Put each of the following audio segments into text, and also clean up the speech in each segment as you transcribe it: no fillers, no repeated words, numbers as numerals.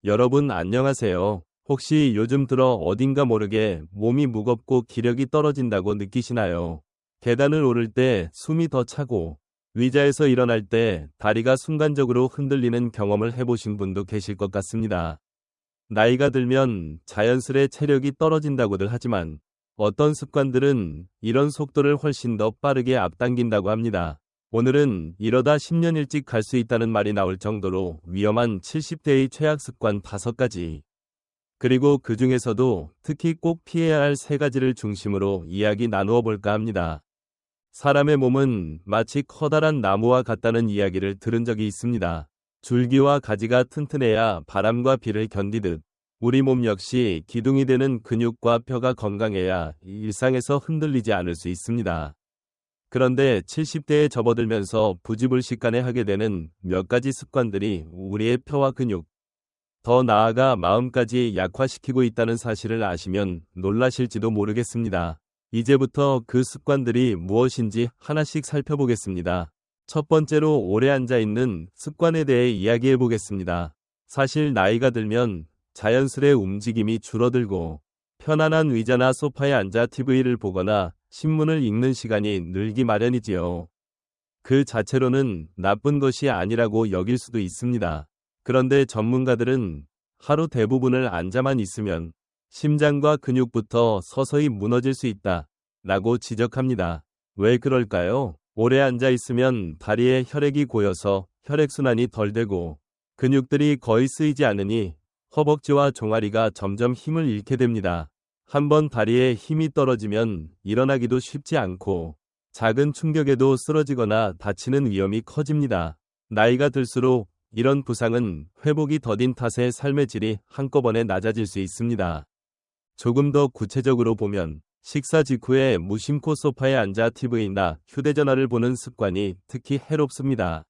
여러분 안녕하세요. 혹시 요즘 들어 어딘가 모르게 몸이 무겁고 기력이 떨어진다고 느끼시나요? 계단을 오를 때 숨이 더 차고 의자에서 일어날 때 다리가 순간적으로 흔들리는 경험을 해보신 분도 계실 것 같습니다. 나이가 들면 자연스레 체력이 떨어진다고들 하지만 어떤 습관들은 이런 속도를 훨씬 더 빠르게 앞당긴다고 합니다. 오늘은 이러다 10년 일찍 갈 수 있다는 말이 나올 정도로 위험한 70대의 최악 습관 5가지, 그리고 그 중에서도 특히 꼭 피해야 할 3가지를 중심으로 이야기 나누어 볼까 합니다. 사람의 몸은 마치 커다란 나무와 같다는 이야기를 들은 적이 있습니다. 줄기와 가지가 튼튼해야 바람과 비를 견디듯 우리 몸 역시 기둥이 되는 근육과 뼈가 건강해야 일상에서 흔들리지 않을 수 있습니다. 그런데 70대에 접어들면서 부지불식간에 하게 되는 몇 가지 습관들이 우리의 뼈와 근육, 더 나아가 마음까지 약화시키고 있다는 사실을 아시면 놀라실지도 모르겠습니다. 이제부터 그 습관들이 무엇인지 하나씩 살펴보겠습니다. 첫 번째로 오래 앉아있는 습관에 대해 이야기해 보겠습니다. 사실 나이가 들면 자연스레 움직임이 줄어들고 편안한 의자나 소파에 앉아 TV를 보거나 신문을 읽는 시간이 늘기 마련이지요. 그 자체로는 나쁜 것이 아니라고 여길 수도 있습니다. 그런데 전문가들은 하루 대부분을 앉아만 있으면 심장과 근육부터 서서히 무너질 수 있다 라고 지적합니다. 왜 그럴까요? 오래 앉아 있으면 다리에 혈액이 고여서 혈액순환이 덜 되고 근육들이 거의 쓰이지 않으니 허벅지와 종아리가 점점 힘을 잃게 됩니다. 한번 다리에 힘이 떨어지면 일어나기도 쉽지 않고 작은 충격에도 쓰러지거나 다치는 위험이 커집니다. 나이가 들수록 이런 부상은 회복이 더딘 탓에 삶의 질이 한꺼번에 낮아질 수 있습니다. 조금 더 구체적으로 보면 식사 직후에 무심코 소파에 앉아 TV나 휴대전화를 보는 습관이 특히 해롭습니다.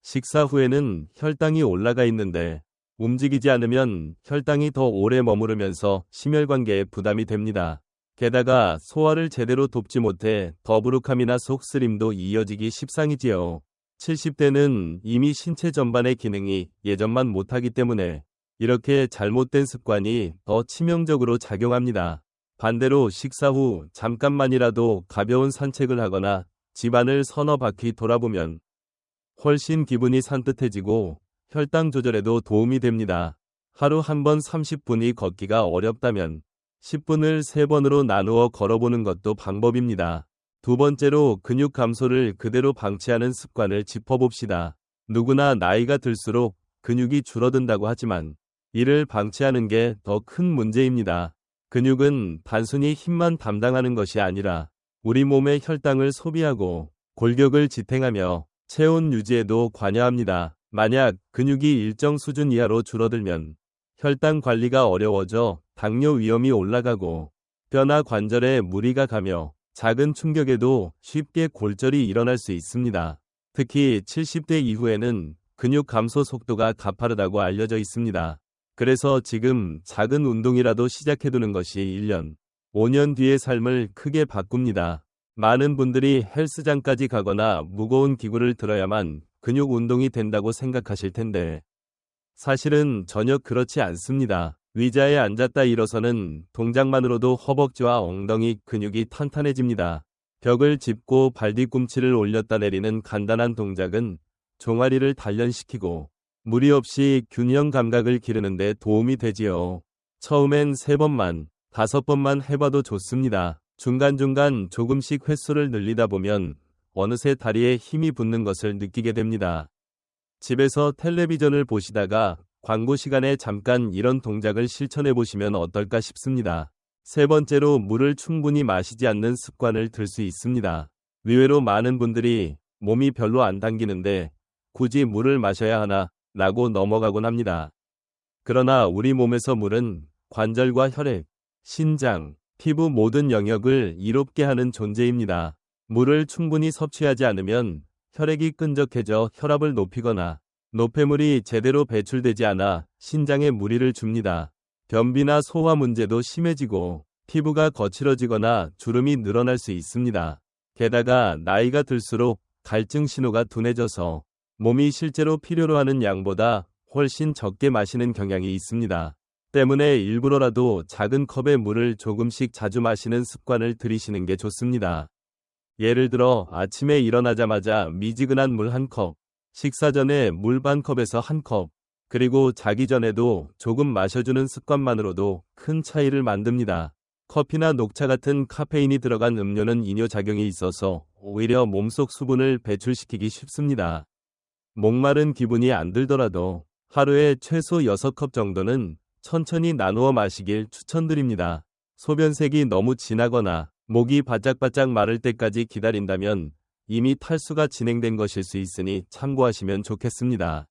식사 후에는 혈당이 올라가 있는데 움직이지 않으면 혈당이 더 오래 머무르면서 심혈관계에 부담이 됩니다. 게다가 소화를 제대로 돕지 못해 더부룩함이나 속쓰림도 이어지기 십상이지요. 70대는 이미 신체 전반의 기능이 예전만 못하기 때문에 이렇게 잘못된 습관이 더 치명적으로 작용합니다. 반대로 식사 후 잠깐만이라도 가벼운 산책을 하거나 집안을 서너 바퀴 돌아보면 훨씬 기분이 산뜻해지고 혈당 조절에도 도움이 됩니다. 하루 한 번 30분이 걷기가 어렵다면 10분을 3번으로 나누어 걸어보는 것도 방법입니다. 두 번째로 근육 감소를 그대로 방치하는 습관을 짚어봅시다. 누구나 나이가 들수록 근육이 줄어든다고 하지만 이를 방치하는 게 더 큰 문제입니다. 근육은 단순히 힘만 담당하는 것이 아니라 우리 몸의 혈당을 소비하고 골격을 지탱하며 체온 유지에도 관여합니다. 만약 근육이 일정 수준 이하로 줄어들면 혈당 관리가 어려워져 당뇨 위험이 올라가고 뼈나 관절에 무리가 가며 작은 충격에도 쉽게 골절이 일어날 수 있습니다. 특히 70대 이후에는 근육 감소 속도가 가파르다고 알려져 있습니다. 그래서 지금 작은 운동이라도 시작해두는 것이 1년, 5년 뒤의 삶을 크게 바꿉니다. 많은 분들이 헬스장까지 가거나 무거운 기구를 들어야만 근육 운동이 된다고 생각하실 텐데 사실은 전혀 그렇지 않습니다. 의자에 앉았다 일어서는 동작만으로도 허벅지와 엉덩이 근육이 탄탄해집니다. 벽을 짚고 발뒤꿈치를 올렸다 내리는 간단한 동작은 종아리를 단련시키고 무리 없이 균형 감각을 기르는 데 도움이 되지요. 처음엔 3번만, 5번만 해봐도 좋습니다. 중간중간 조금씩 횟수를 늘리다 보면 어느새 다리에 힘이 붙는 것을 느끼게 됩니다. 집에서 텔레비전을 보시다가 광고 시간에 잠깐 이런 동작을 실천해 보시면 어떨까 싶습니다. 세 번째로 물을 충분히 마시지 않는 습관을 들 수 있습니다. 의외로 많은 분들이 몸이 별로 안 당기는데 굳이 물을 마셔야 하나 라고 넘어가곤 합니다. 그러나 우리 몸에서 물은 관절과 혈액, 신장, 피부 모든 영역을 이롭게 하는 존재입니다. 물을 충분히 섭취하지 않으면 혈액이 끈적해져 혈압을 높이거나 노폐물이 제대로 배출되지 않아 신장에 무리를 줍니다. 변비나 소화 문제도 심해지고 피부가 거칠어지거나 주름이 늘어날 수 있습니다. 게다가 나이가 들수록 갈증 신호가 둔해져서 몸이 실제로 필요로 하는 양보다 훨씬 적게 마시는 경향이 있습니다. 때문에 일부러라도 작은 컵의 물을 조금씩 자주 마시는 습관을 들이시는 게 좋습니다. 예를 들어 아침에 일어나자마자 미지근한 물 한 컵, 식사 전에 물 반 컵에서 한 컵, 그리고 자기 전에도 조금 마셔주는 습관만으로도 큰 차이를 만듭니다. 커피나 녹차 같은 카페인이 들어간 음료는 이뇨작용이 있어서 오히려 몸속 수분을 배출시키기 쉽습니다. 목마른 기분이 안 들더라도 하루에 최소 6컵 정도는 천천히 나누어 마시길 추천드립니다. 소변색이 너무 진하거나 목이 바짝바짝 마를 때까지 기다린다면 이미 탈수가 진행된 것일 수 있으니 참고하시면 좋겠습니다.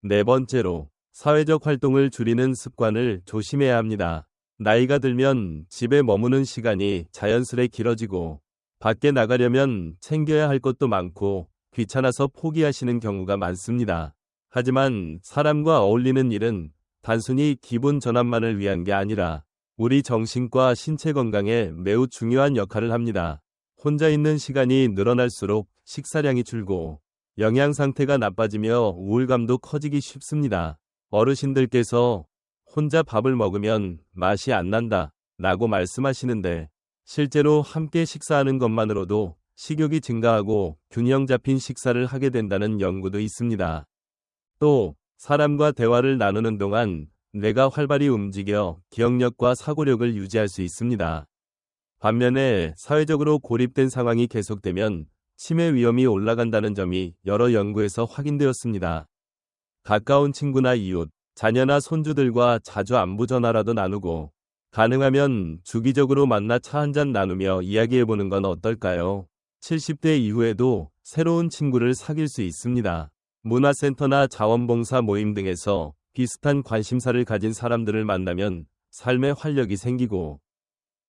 네 번째로, 사회적 활동을 줄이는 습관을 조심해야 합니다. 나이가 들면 집에 머무는 시간이 자연스레 길어지고 밖에 나가려면 챙겨야 할 것도 많고 귀찮아서 포기하시는 경우가 많습니다. 하지만 사람과 어울리는 일은 단순히 기분 전환만을 위한 게 아니라 우리 정신과 신체 건강에 매우 중요한 역할을 합니다. 혼자 있는 시간이 늘어날수록 식사량이 줄고 영양 상태가 나빠지며 우울감도 커지기 쉽습니다. 어르신들께서 혼자 밥을 먹으면 맛이 안 난다 라고 말씀하시는데 실제로 함께 식사하는 것만으로도 식욕이 증가하고 균형 잡힌 식사를 하게 된다는 연구도 있습니다. 또 사람과 대화를 나누는 동안 뇌가 활발히 움직여 기억력과 사고력을 유지할 수 있습니다. 반면에 사회적으로 고립된 상황이 계속되면 치매 위험이 올라간다는 점이 여러 연구에서 확인되었습니다. 가까운 친구나 이웃, 자녀나 손주들과 자주 안부 전화라도 나누고 가능하면 주기적으로 만나 차 한잔 나누며 이야기해보는 건 어떨까요? 70대 이후에도 새로운 친구를 사귈 수 있습니다. 문화센터나 자원봉사 모임 등에서 비슷한 관심사를 가진 사람들을 만나면 삶의 활력이 생기고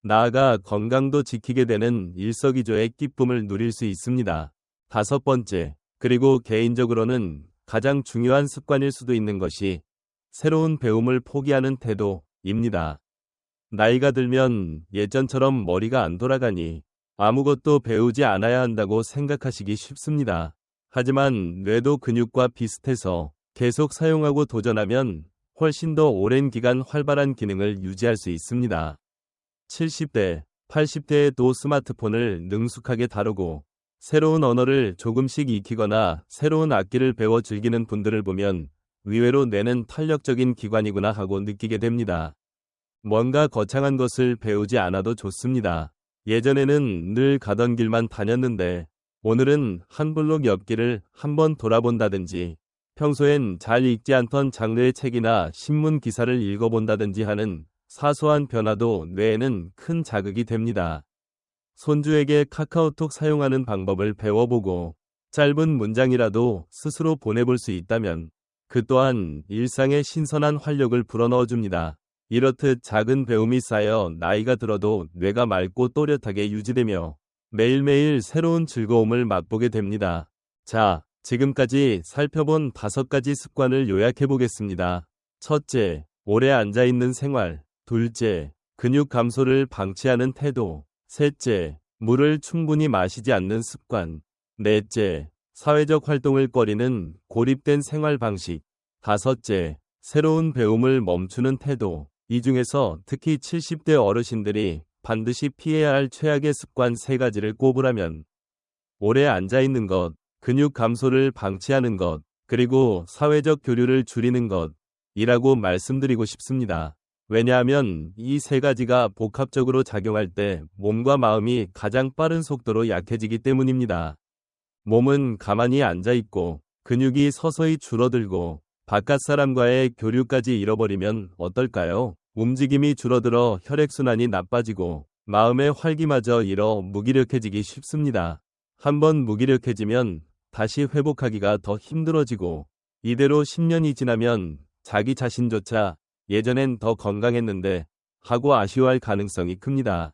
나아가 건강도 지키게 되는 일석이조의 기쁨을 누릴 수 있습니다. 다섯 번째, 그리고 개인적으로는 가장 중요한 습관일 수도 있는 것이 새로운 배움을 포기하는 태도입니다. 나이가 들면 예전처럼 머리가 안 돌아가니 아무것도 배우지 않아야 한다고 생각하시기 쉽습니다. 하지만 뇌도 근육과 비슷해서 계속 사용하고 도전하면 훨씬 더 오랜 기간 활발한 기능을 유지할 수 있습니다. 70대, 80대에도 스마트폰을 능숙하게 다루고 새로운 언어를 조금씩 익히거나 새로운 악기를 배워 즐기는 분들을 보면 의외로 뇌는 탄력적인 기관이구나 하고 느끼게 됩니다. 뭔가 거창한 것을 배우지 않아도 좋습니다. 예전에는 늘 가던 길만 다녔는데 오늘은 한 블록 옆길을 한번 돌아본다든지 평소엔 잘 읽지 않던 장르의 책이나 신문 기사를 읽어본다든지 하는 사소한 변화도 뇌에는 큰 자극이 됩니다. 손주에게 카카오톡 사용하는 방법을 배워보고 짧은 문장이라도 스스로 보내볼 수 있다면 그 또한 일상에 신선한 활력을 불어넣어줍니다. 이렇듯 작은 배움이 쌓여 나이가 들어도 뇌가 맑고 또렷하게 유지되며 매일매일 새로운 즐거움을 맛보게 됩니다. 자, 지금까지 살펴본 5가지 습관을 요약해 보겠습니다. 첫째, 오래 앉아있는 생활. 둘째, 근육 감소를 방치하는 태도. 셋째, 물을 충분히 마시지 않는 습관. 넷째, 사회적 활동을 꺼리는 고립된 생활 방식. 다섯째, 새로운 배움을 멈추는 태도. 이 중에서 특히 70대 어르신들이 반드시 피해야 할 최악의 습관 3가지를 꼽으라면 오래 앉아있는 것, 근육 감소를 방치하는 것, 그리고 사회적 교류를 줄이는 것이라고 말씀드리고 싶습니다. 왜냐하면 이 3가지가 복합적으로 작용할 때 몸과 마음이 가장 빠른 속도로 약해지기 때문입니다. 몸은 가만히 앉아있고 근육이 서서히 줄어들고 바깥 사람과의 교류까지 잃어버리면 어떨까요? 움직임이 줄어들어 혈액순환이 나빠지고 마음의 활기마저 잃어 무기력해지기 쉽습니다. 한번 무기력해지면 다시 회복하기가 더 힘들어지고 이대로 10년이 지나면 자기 자신조차 예전엔 더 건강했는데 하고 아쉬워할 가능성이 큽니다.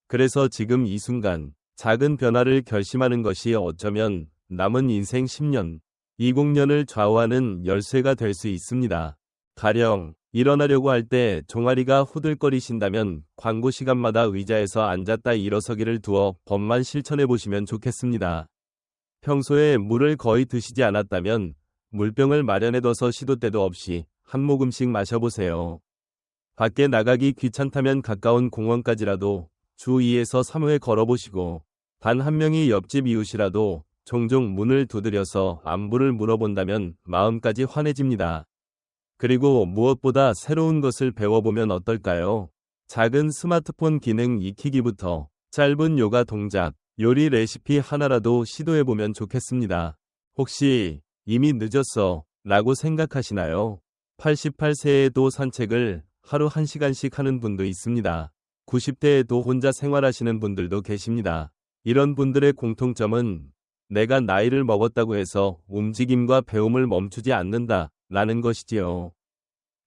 그래서 지금 이 순간 작은 변화를 결심하는 것이 어쩌면 남은 인생 10년, 20년을 좌우하는 열쇠가 될 수 있습니다. 가령 일어나려고 할 때 종아리가 후들거리신다면 광고 시간마다 의자에서 앉았다 일어서기를 두어 법만 실천해 보시면 좋겠습니다. 평소에 물을 거의 드시지 않았다면 물병을 마련해둬서 시도 때도 없이 한 모금씩 마셔보세요. 밖에 나가기 귀찮다면 가까운 공원까지라도 주 2에서 3회 걸어보시고 단 한 명이 옆집 이웃이라도 종종 문을 두드려서 안부를 물어본다면 마음까지 환해집니다. 그리고 무엇보다 새로운 것을 배워보면 어떨까요? 작은 스마트폰 기능 익히기부터 짧은 요가 동작, 요리 레시피 하나라도 시도해보면 좋겠습니다. 혹시 이미 늦었어 라고 생각하시나요? 88세에도 산책을 하루 1시간씩 하는 분도 있습니다. 90대에도 혼자 생활하시는 분들도 계십니다. 이런 분들의 공통점은 내가 나이를 먹었다고 해서 움직임과 배움을 멈추지 않는다 라는 것이지요.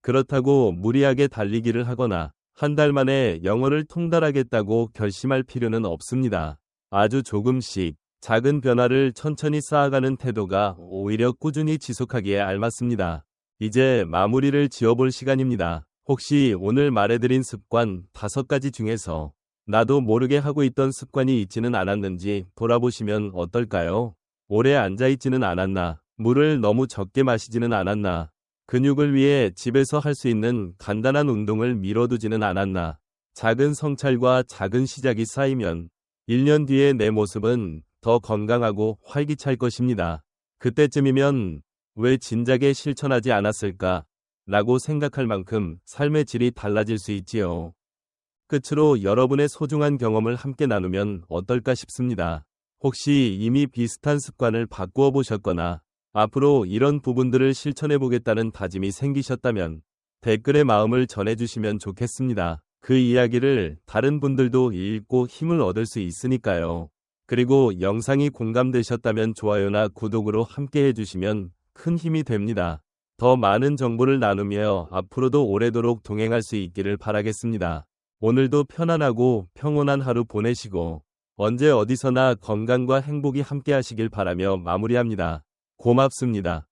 그렇다고 무리하게 달리기를 하거나 한 달 만에 영어를 통달하겠다고 결심할 필요는 없습니다. 아주 조금씩 작은 변화를 천천히 쌓아가는 태도가 오히려 꾸준히 지속하기에 알맞습니다. 이제 마무리를 지어볼 시간입니다. 혹시 오늘 말해드린 습관 5가지 중에서 나도 모르게 하고 있던 습관이 있지는 않았는지 돌아보시면 어떨까요? 오래 앉아있지는 않았나? 물을 너무 적게 마시지는 않았나? 근육을 위해 집에서 할 수 있는 간단한 운동을 미뤄두지는 않았나? 작은 성찰과 작은 시작이 쌓이면 1년 뒤에 내 모습은 더 건강하고 활기찰 것입니다. 그때쯤이면 왜 진작에 실천하지 않았을까? 라고 생각할 만큼 삶의 질이 달라질 수 있지요. 끝으로 여러분의 소중한 경험을 함께 나누면 어떨까 싶습니다. 혹시 이미 비슷한 습관을 바꾸어 보셨거나 앞으로 이런 부분들을 실천해 보겠다는 다짐이 생기셨다면 댓글에 마음을 전해주시면 좋겠습니다. 그 이야기를 다른 분들도 읽고 힘을 얻을 수 있으니까요. 그리고 영상이 공감되셨다면 좋아요나 구독으로 함께 해주시면 큰 힘이 됩니다. 더 많은 정보를 나누며 앞으로도 오래도록 동행할 수 있기를 바라겠습니다. 오늘도 편안하고 평온한 하루 보내시고 언제 어디서나 건강과 행복이 함께 하시길 바라며 마무리합니다. 고맙습니다.